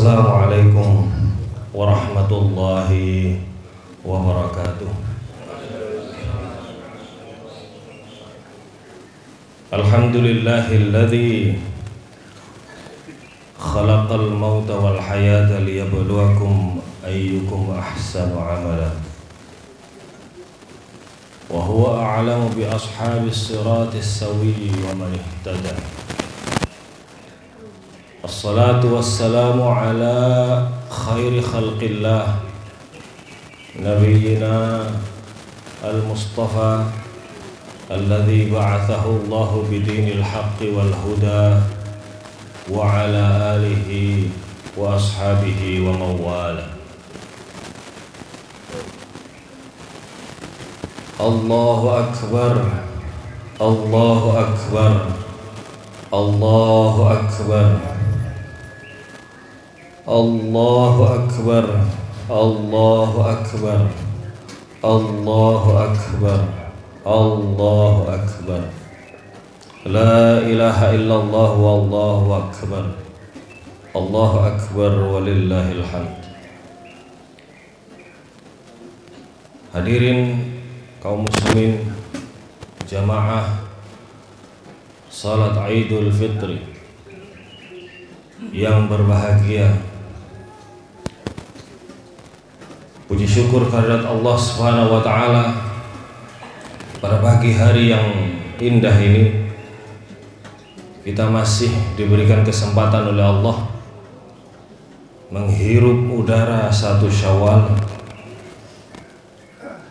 Assalamualaikum warahmatullahi wabarakatuh. Alhamdulillahilladzi khalaqal mauta wal hayata liyabluwakum ayyukum ahsanu amala. Wa huwa a'lamu bi ashabis siratis sawiyyi wa man ihtada. Assalatu wassalamu ala khairi khalqillah nabiyyina al-mustafa alladhi ba'athahu Allahu bidinil haqqi wal huda wa ala alihi wa ashabihi wa mawala. Allahu akbar, Allahu akbar, Allahu akbar, Allahu akbar, Allahu akbar, Allahu akbar, Allahu akbar. La ilaha illallah wallahu akbar. Allahu akbar walillahil hamd. Hadirin kaum muslimin jamaah salat Idul Fitri yang berbahagia, puji syukur kehadirat Allah Subhanahu wa taala pada pagi hari yang indah ini kita masih diberikan kesempatan oleh Allah menghirup udara 1 Syawal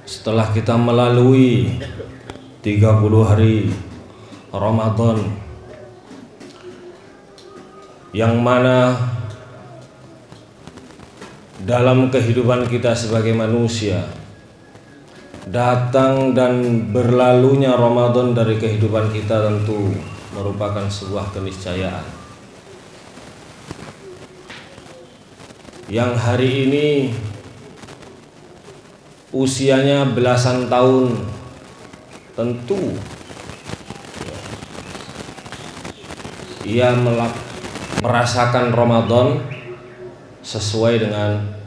setelah kita melalui 30 hari Ramadan yang mana dalam kehidupan kita sebagai manusia, datang dan berlalunya Ramadan dari kehidupan kita tentu merupakan sebuah keniscayaan yang hari ini usianya belasan tahun tentu ia merasakan Ramadan sesuai dengan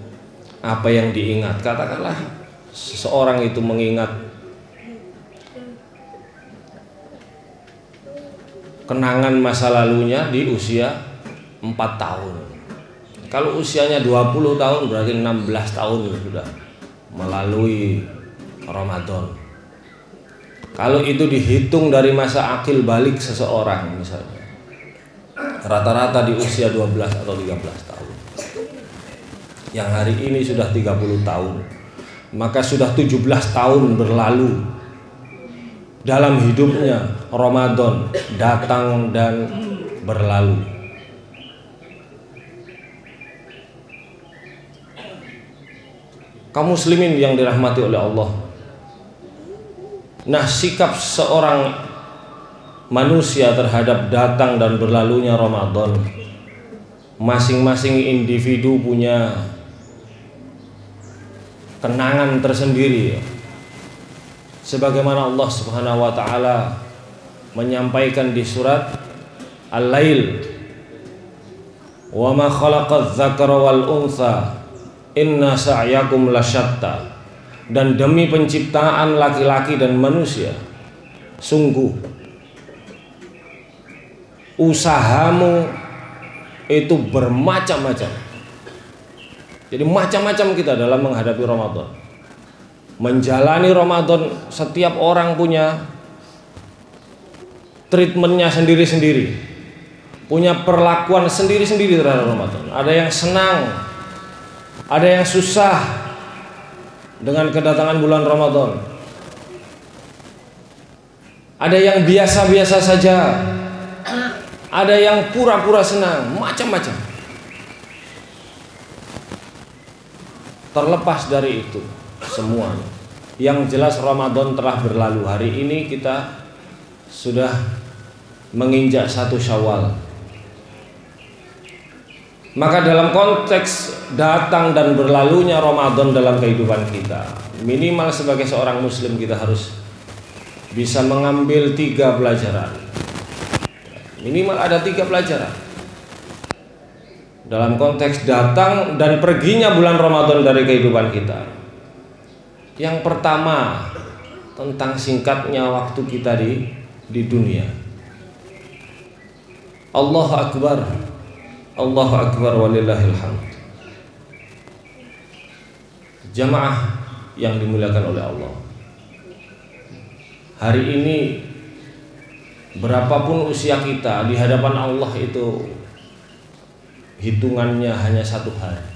apa yang diingat. Katakanlah seseorang itu mengingat kenangan masa lalunya di usia 4 tahun. Kalau usianya 20 tahun berarti 16 tahun sudah melalui Ramadan. Kalau itu dihitung dari masa akil balik seseorang misalnya, rata-rata di usia 12 atau 13 tahun. Yang hari ini sudah 30 tahun, maka sudah 17 tahun berlalu dalam hidupnya Ramadan datang dan berlalu. Kaum muslimin yang dirahmati oleh Allah, nah sikap seorang manusia terhadap datang dan berlalunya Ramadan, masing-masing individu punya kenangan tersendiri, sebagaimana Allah Subhanahu wa taala menyampaikan di surat Al-Lail, wa ma khalaqadz dzakara wal untha inna sa'yakum lasyatta, dan demi penciptaan laki-laki dan manusia sungguh usahamu itu bermacam-macam. Jadi macam-macam kita dalam menghadapi Ramadan, menjalani Ramadan. Setiap orang punya treatmentnya sendiri-sendiri, punya perlakuan sendiri-sendiri terhadap Ramadan. Ada yang senang, ada yang susah dengan kedatangan bulan Ramadan, ada yang biasa-biasa saja, ada yang pura-pura senang, macam-macam. Terlepas dari itu semuanya, yang jelas Ramadan telah berlalu. Hari ini kita sudah menginjak 1 Syawal. Maka dalam konteks datang dan berlalunya Ramadan dalam kehidupan kita, minimal sebagai seorang muslim kita harus bisa mengambil 3 pelajaran. Minimal ada 3 pelajaran. dalam konteks datang dan perginya bulan Ramadan dari kehidupan kita. Yang pertama, tentang singkatnya waktu kita di dunia. Allahu Akbar, Allahu Akbar walillahil hamd. Jamaah yang dimuliakan oleh Allah, hari ini berapapun usia kita di hadapan Allah itu hitungannya hanya 1 hari.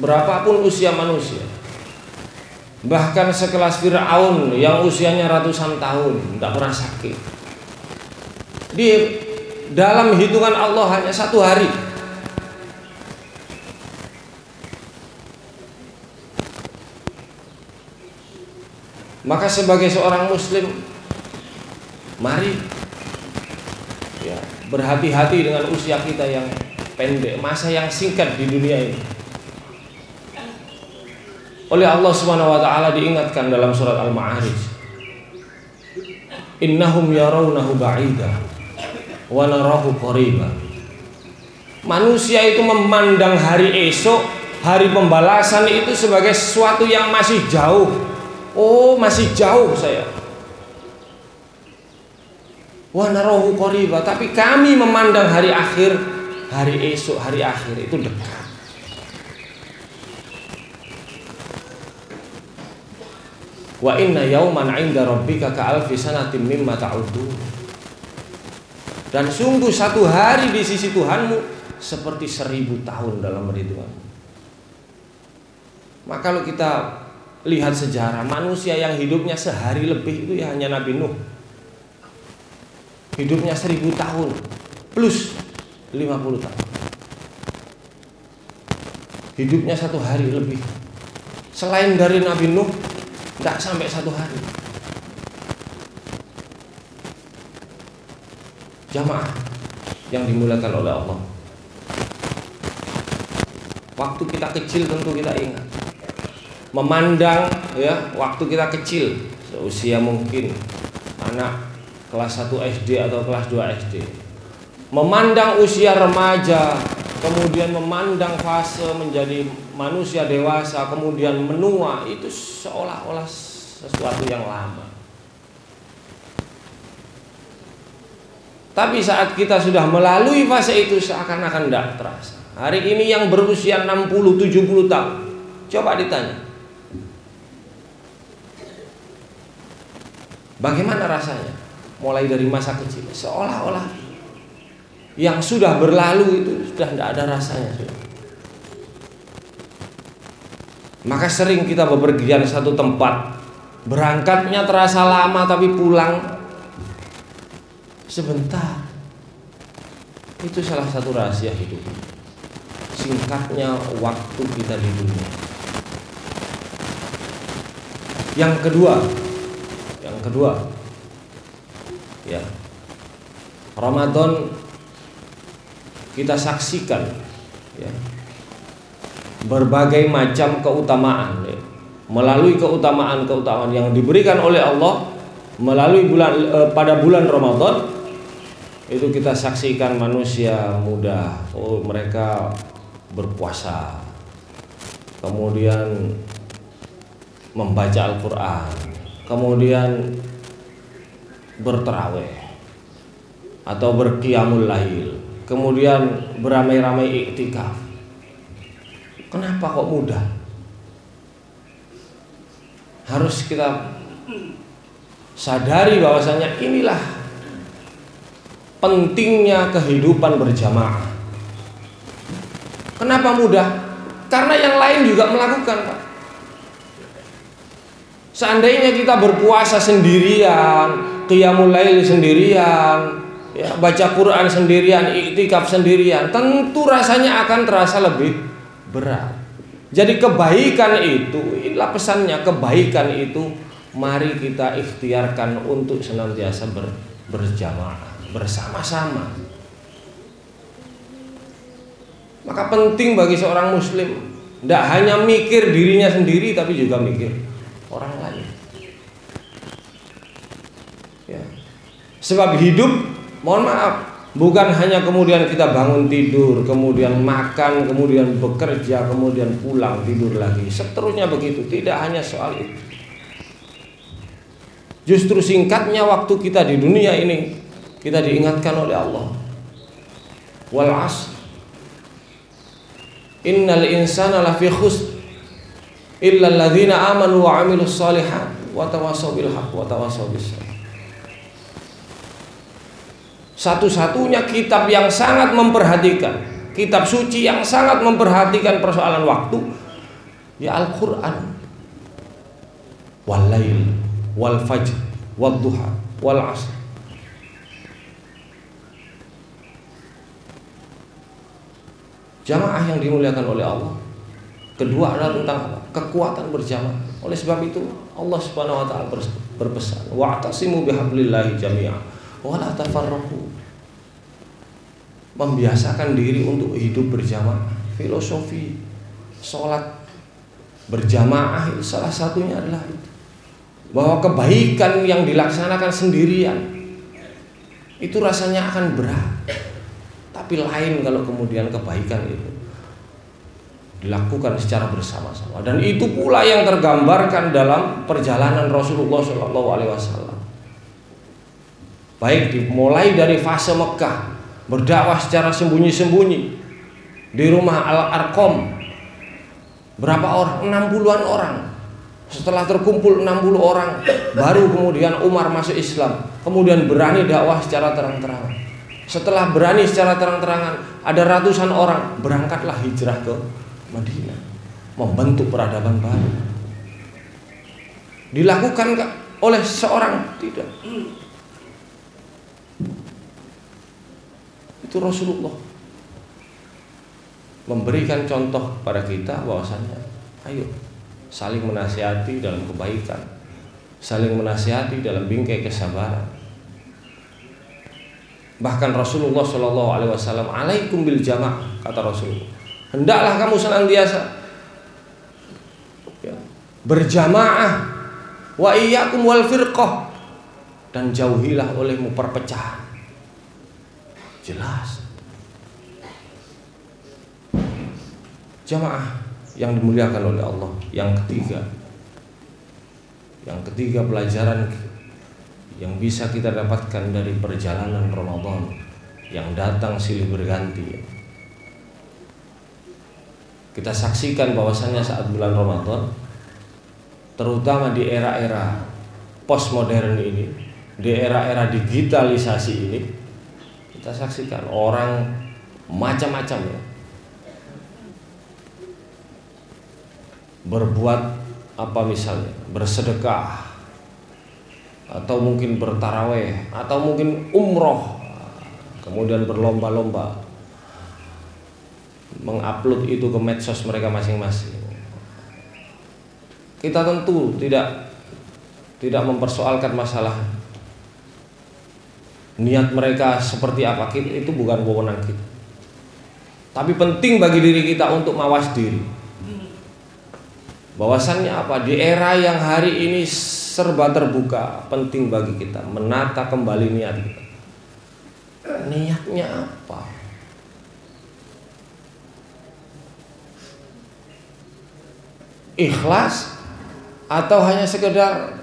Berapapun usia manusia, bahkan sekelas Fir'aun yang usianya ratusan tahun tidak pernah sakit, di dalam hitungan Allah hanya 1 hari. Maka sebagai seorang muslim, mari ya, berhati-hati dengan usia kita yang pendek, masa yang singkat di dunia ini. Oleh Allah Subhanahu wa taala diingatkan dalam surat Al-Ma'arij, innahum yarawnahu ba'ida wa narahu qariba. Manusia itu memandang hari esok, hari pembalasan itu sebagai sesuatu yang masih jauh. Oh, masih jauh saya. Wa narahu qariba, tapi kami memandang hari akhir, hari esok, hari akhir itu dekat. Wa inna yauman 'inda rabbika ka'alfi sanatin mimma ta'udun. Dan sungguh 1 hari di sisi Tuhanmu seperti 1000 tahun dalam perhitungan. Maka kalau kita lihat sejarah, manusia yang hidupnya sehari lebih itu ya hanya Nabi Nuh. Hidupnya 1000 tahun plus 50 tahun. Hidupnya 1 hari lebih. Selain dari Nabi Nuh, tidak sampai 1 hari. Jamaah yang dimuliakan oleh Allah, waktu kita kecil tentu kita ingat, memandang ya waktu kita kecil, seusia mungkin anak kelas 1 SD atau kelas 2 SD, memandang usia remaja, kemudian memandang fase menjadi manusia dewasa, kemudian menua, itu seolah-olah sesuatu yang lama. Tapi saat kita sudah melalui fase itu seakan-akan tidak terasa. Hari ini yang berusia 60-70 tahun, coba ditanya, bagaimana rasanya? Mulai dari masa kecil, seolah-olah yang sudah berlalu itu sudah tidak ada rasanya. Maka sering kita bepergian satu tempat, berangkatnya terasa lama tapi pulang sebentar. Itu salah satu rahasia hidup, singkatnya waktu kita di dunia. Yang kedua ya, Ramadan kita saksikan ya, berbagai macam keutamaan ya. Melalui keutamaan yang diberikan oleh Allah melalui pada bulan Ramadan itu kita saksikan manusia muda, oh mereka berpuasa, kemudian membaca Al-Quran, kemudian bertarawih atau berqiyamul lail, kemudian beramai-ramai iktikaf. Kenapa kok mudah? Harus kita sadari bahwasanya inilah pentingnya kehidupan berjamaah. Kenapa mudah? Karena yang lain juga melakukan, Pak. Seandainya kita berpuasa sendirian, qiyamul lail sendirian, ya, baca Quran sendirian, iktikaf sendirian, tentu rasanya akan terasa lebih berat. Jadi kebaikan itu, inilah pesannya, kebaikan itu mari kita ikhtiarkan untuk senantiasa berjamaah, bersama-sama. Maka penting bagi seorang muslim tidak hanya mikir dirinya sendiri, tapi juga mikir orang lain. Ya. Sebab hidup, mohon maaf, Bukan hanya kemudian kita bangun tidur, kemudian makan, kemudian bekerja, kemudian pulang tidur lagi. Seterusnya begitu, tidak hanya soal itu. Justru singkatnya waktu kita di dunia ini, kita diingatkan oleh Allah. Wal 'ashr. Innal insana lafi khusr illa alladzina amanu wa 'amilus shalihat wa tawassaw bil haqq wa tawassaw bis sabr. Satu-satunya kitab yang sangat memperhatikan, kitab suci yang sangat memperhatikan persoalan waktu, ya Al-Quran. Wal lail wal fajr wal duha wal 'ashr. Jamaah yang dimuliakan oleh Allah. Kedua adalah tentang apa? Kekuatan berjamaah. Oleh sebab itu Allah Subhanahu wa taala berpesan, wa'tasimu bihablillahi jami'an wa la tafarraqu. Membiasakan diri untuk hidup berjamaah. Filosofi sholat berjamaah itu salah satunya adalah itu. Bahwa kebaikan yang dilaksanakan sendirian itu rasanya akan berat. Tapi lain kalau kemudian kebaikan itu dilakukan secara bersama-sama. Dan itu pula yang tergambarkan dalam perjalanan Rasulullah SAW. Baik dimulai dari fase Mekah, berdakwah secara sembunyi-sembunyi di rumah Al-Arqam. Berapa orang? 60-an orang. Setelah terkumpul 60 orang, baru kemudian Umar masuk Islam. Kemudian berani dakwah secara terang-terangan. Setelah berani secara terang-terangan, ada ratusan orang, berangkatlah hijrah ke Madinah, membentuk peradaban baru. Dilakukan oleh seorang? Tidak. Itu Rasulullah memberikan contoh kepada kita bahwasanya ayo saling menasihati dalam kebaikan, saling menasihati dalam bingkai kesabaran. Bahkan Rasulullah SAW, alaikum bil jamaah, kata Rasulullah, hendaklah kamu senantiasa berjamaah, wa iyyakum wal firqah, dan jauhilah olehmu perpecahan. Jelas. Jamaah yang dimuliakan oleh Allah. Yang ketiga pelajaran yang bisa kita dapatkan dari perjalanan Ramadan yang datang silih berganti. Kita saksikan bahwasannya saat bulan Ramadan, terutama di era-era postmodern ini, di era-era digitalisasi ini, kita saksikan orang macam-macam ya, berbuat apa misalnya, bersedekah, atau mungkin bertaraweh, atau mungkin umroh, kemudian berlomba-lomba mengupload itu ke medsos mereka masing-masing. Kita tentu tidak mempersoalkan masalah niat mereka seperti apa, itu bukan wewenang kita. Tapi penting bagi diri kita untuk mawas diri. Bahwasannya apa? Di era yang hari ini serba terbuka, penting bagi kita menata kembali niat kita. Niatnya apa? Ikhlas atau hanya sekedar,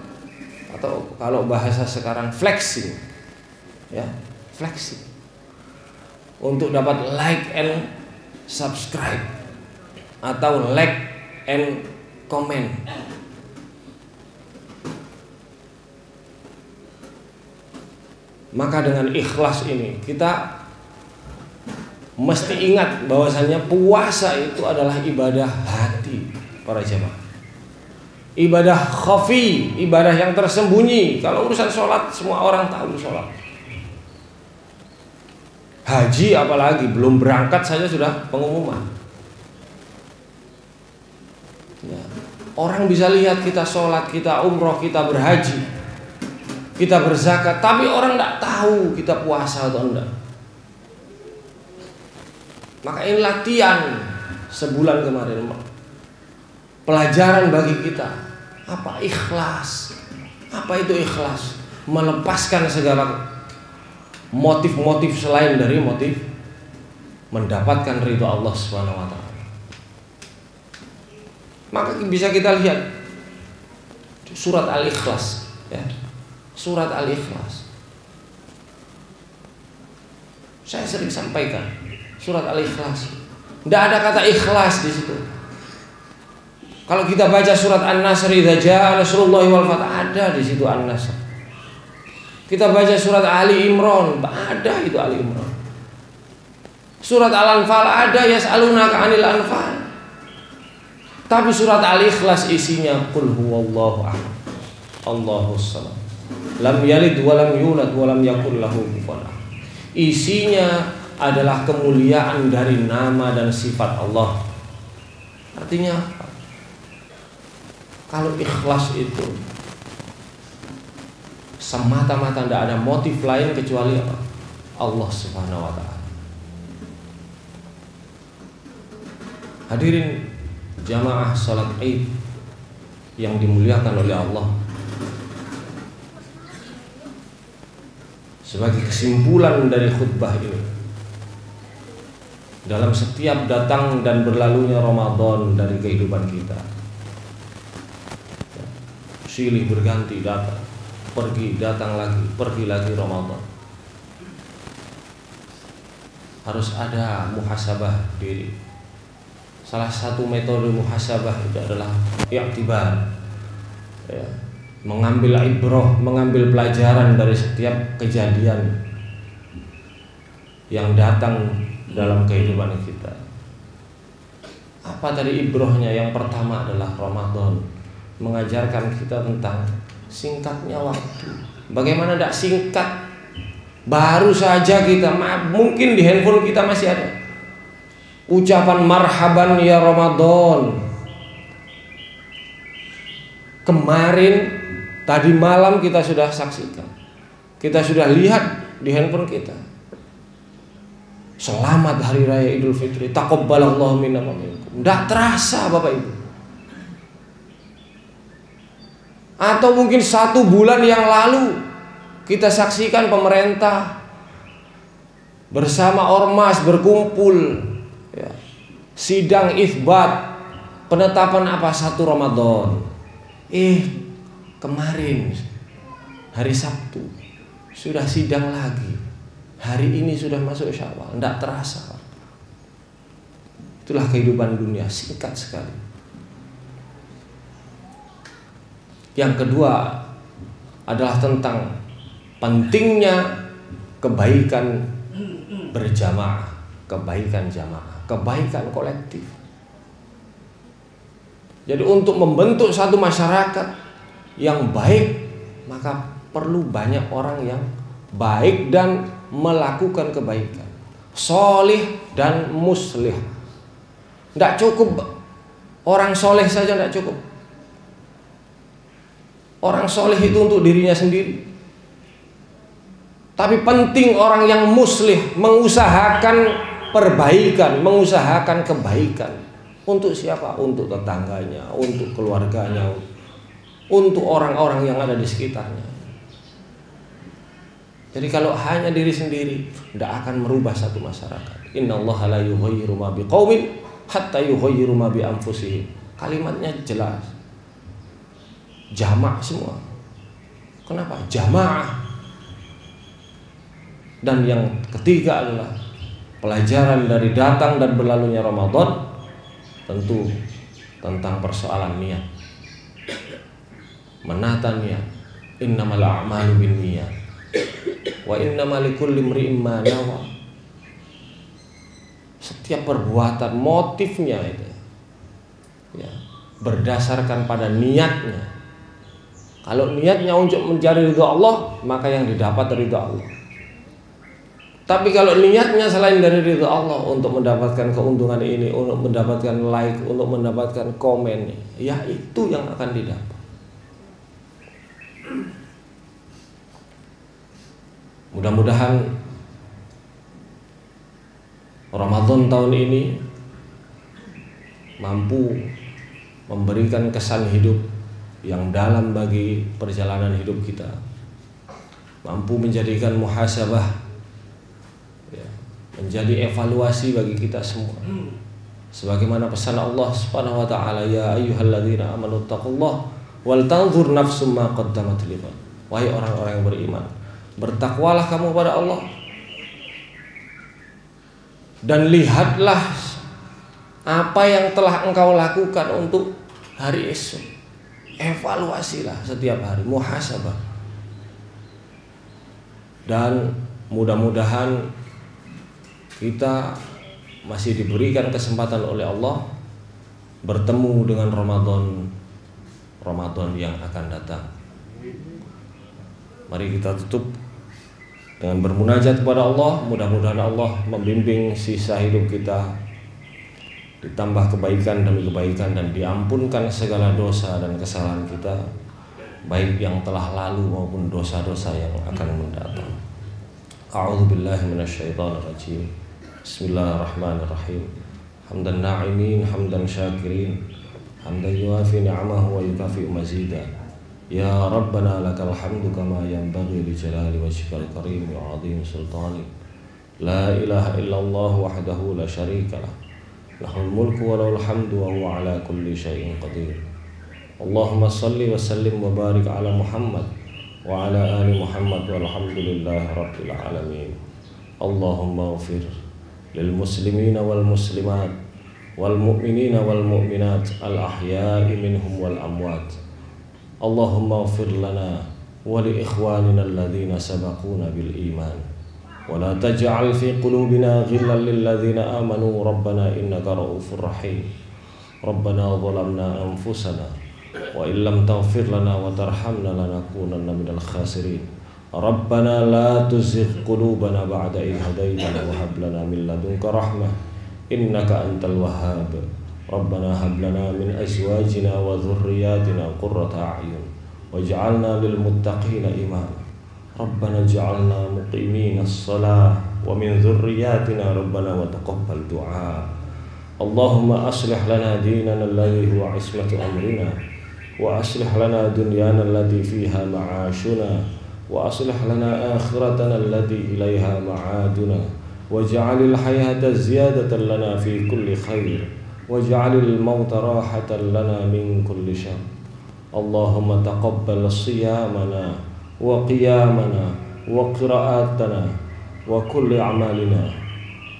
atau kalau bahasa sekarang flexing, ya, flexing untuk dapat like and subscribe atau like and comment. Maka dengan ikhlas ini kita mesti ingat bahwasannya puasa itu adalah ibadah hati para jemaah. Ibadah khafi, ibadah yang tersembunyi. Kalau urusan sholat semua orang tahu sholat. Haji apalagi belum berangkat saja sudah pengumuman. Ya. Orang bisa lihat kita sholat, kita umroh, kita berhaji, kita berzakat, tapi orang tidak tahu kita puasa atau enggak. Maka ini latihan sebulan kemarin, pelajaran bagi kita. Apa ikhlas? Apa itu ikhlas? Melepaskan segala motif-motif selain dari motif mendapatkan ridho Allah Subhanahu wa taala. Maka bisa kita lihat surat Al-Ikhlas, ya. Surat Al-Ikhlas. Saya sering sampaikan surat Al-Ikhlas. Tidak ada kata ikhlas di situ. Kalau kita baca surat An-Nasr, idza jaa nasrullahi wal fath, ada di situ An-Nasr. Kita baca surat Ali Imran, ada itu Ali Imran. Surat Al-Anfal ada yas'alunaka 'anil anfal. Tapi surat Al-Ikhlas isinya qul huwallahu ahad, Allahus samad, lam yalid wa lam yulad wa lam yakul lahu kufuwan ahad. Isinya adalah kemuliaan dari nama dan sifat Allah. Artinya apa? Kalau ikhlas itu semata-mata tidak ada motif lain kecuali apa? Allah Subhanahu wa taala. Hadirin jamaah salat Id yang dimuliakan oleh Allah. Sebagai kesimpulan dari khutbah ini, dalam setiap datang dan berlalunya Ramadan dari kehidupan kita, silih berganti datang, pergi, datang lagi, pergi lagi Ramadan. Harus ada muhasabah diri. Salah satu metode muhasabah itu adalah i'tibar, ya, mengambil ibrah, mengambil pelajaran dari setiap kejadian yang datang dalam kehidupan kita. Apa tadi ibrahnya? Yang pertama adalah Ramadan mengajarkan kita tentang singkatnya waktu. Bagaimana tidak singkat? Baru saja kita, mungkin di handphone kita masih ada ucapan marhaban ya Ramadan. Kemarin, tadi malam kita sudah saksikan, kita sudah lihat di handphone kita, selamat hari raya Idul Fitri, taqabbalallahu minna wa minkum. Tidak terasa Bapak Ibu. Atau mungkin 1 bulan yang lalu kita saksikan pemerintah bersama ormas berkumpul, ya, sidang itsbat penetapan apa 1 Ramadan. Kemarin hari Sabtu sudah sidang lagi. Hari ini sudah masuk Syawal, tidak terasa. Itulah kehidupan dunia, singkat sekali. Yang kedua adalah tentang pentingnya kebaikan berjamaah, kebaikan jamaah, kebaikan kolektif. Jadi untuk membentuk satu masyarakat yang baik, maka perlu banyak orang yang baik dan melakukan kebaikan, solih dan muslih. Tidak cukup orang soleh saja, tidak cukup. Orang soleh itu untuk dirinya sendiri. Tapi penting orang yang muslih, mengusahakan perbaikan, mengusahakan kebaikan. Untuk siapa? Untuk tetangganya, untuk keluarganya, untuk orang-orang yang ada di sekitarnya. Jadi kalau hanya diri sendiri, tidak akan merubah satu masyarakat. Innallaha la yughayyiru ma biqaumin hatta yughayyiru ma bi anfusihim. Kalimatnya jelas. Jamaah semua. Kenapa? Jamaah. Dan yang ketiga adalah pelajaran dari datang dan berlalunya Ramadan, tentu tentang persoalan niat. Menata niat. Innamal a'malu binniyat wa innamal likulli imri'in ma nawa. Setiap perbuatan motifnya itu, ya, berdasarkan pada niatnya. Kalau niatnya untuk mencari ridha Allah, maka yang didapat ridha Allah. Tapi kalau niatnya selain dari ridha Allah, untuk mendapatkan keuntungan ini, untuk mendapatkan like, untuk mendapatkan komen, ya itu yang akan didapat. Mudah-mudahan Ramadan tahun ini mampu memberikan kesan hidup yang dalam bagi perjalanan hidup kita, mampu menjadikan muhasabah menjadi evaluasi bagi kita semua. Sebagaimana pesan Allah Subhanahu wa taala, ya ayyuhalladzina amanu taqullaha wal tanzur nafsum ma qaddamat lighad. Wahai orang-orang yang beriman, bertakwalah kamu pada Allah dan lihatlah apa yang telah engkau lakukan untuk hari esok. Evaluasilah setiap hari, muhasabah. Dan mudah-mudahan kita masih diberikan kesempatan oleh Allah bertemu dengan Ramadan yang akan datang. Mari kita tutup dengan bermunajat kepada Allah. Mudah-mudahan Allah membimbing sisa hidup kita, ditambah kebaikan demi kebaikan, dan diampunkan segala dosa dan kesalahan kita, baik yang telah lalu maupun dosa-dosa yang akan mendatang. A'udzubillahi minasyaitonir rajim. Bismillahirrahmanirrahim. Hamdan na'imin, hamdan syakirin, hamdan yuafi ni'amahu wa yukafi mazida. Ya Rabbana lakal hamdu kama yanbaghi li jalali wajhikal karim wa 'azimi sultani. La ilaha illallah wahdahu la syarika lah. Lahul mulku wa lahul hamdu wa huwa ala kulli syai'in qadir. Allahumma salli wa sallim wa barik ala Muhammad wa ala ali Muhammad walhamdulillahi rabbil alamin. Allahumma ighfir lil muslimina wal muslimat wal mu'minina wal mu'minat al ahya'i minhum wal amwat. Allahumma ighfir lana wa li ikhwanina alladhina sabaquna bil iman wa la taj'al fi qulubina ghillan lil ladzina amanu rabbana innaka ra'ufur rahim. Rabbana zalamna anfusana wa illam taghfir lana wa tarhamna lanakunanna minal khasirin. Rabbana la tuzigh qulubana ba'da idh hadaytana wa hab lana min ladunka rahmah innaka antal wahhab. Rabbana hab lana min azwajina wa dhurriyyatina qurrata a'yun waj'alna lil muttaqina imama. Rabbana ij'alna muqimina as-salah wa min dhurriyyatina rabbana wa taqabbal du'a. Allahumma aslih lana dinana alladhi huwa 'ismatu amrina wa aslih lana dunyana allati fiha ma'ashuna wa aslih lana akhiratana allati ilaiha ma'aduna waj'alil hayata ziyadatan lana fi kulli khair waj'alil mauta rahatan lana min kulli syarr. Allahumma taqabbal siyamana wa qiyamana wa qira'atana wa kulli a'malina.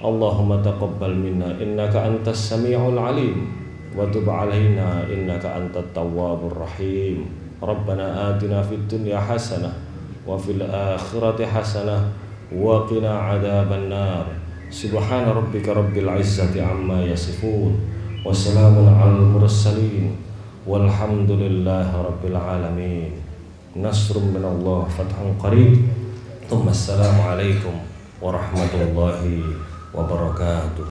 Allahumma taqabbal minna innaka antas sami'ul alim wa tub 'alaina innaka antat tawwabur rahim. Rabbana atina fid dunya hasanah wa fil akhirati hasanah wa qina adzaban nar. Subhana rabbika rabbil izzati amma yasifun wa salamun alal mursalin walhamdulillahi rabbil alamin. Nasrun minallah fathun qarib. Assalamu alaikum warahmatullahi wabarakatuh.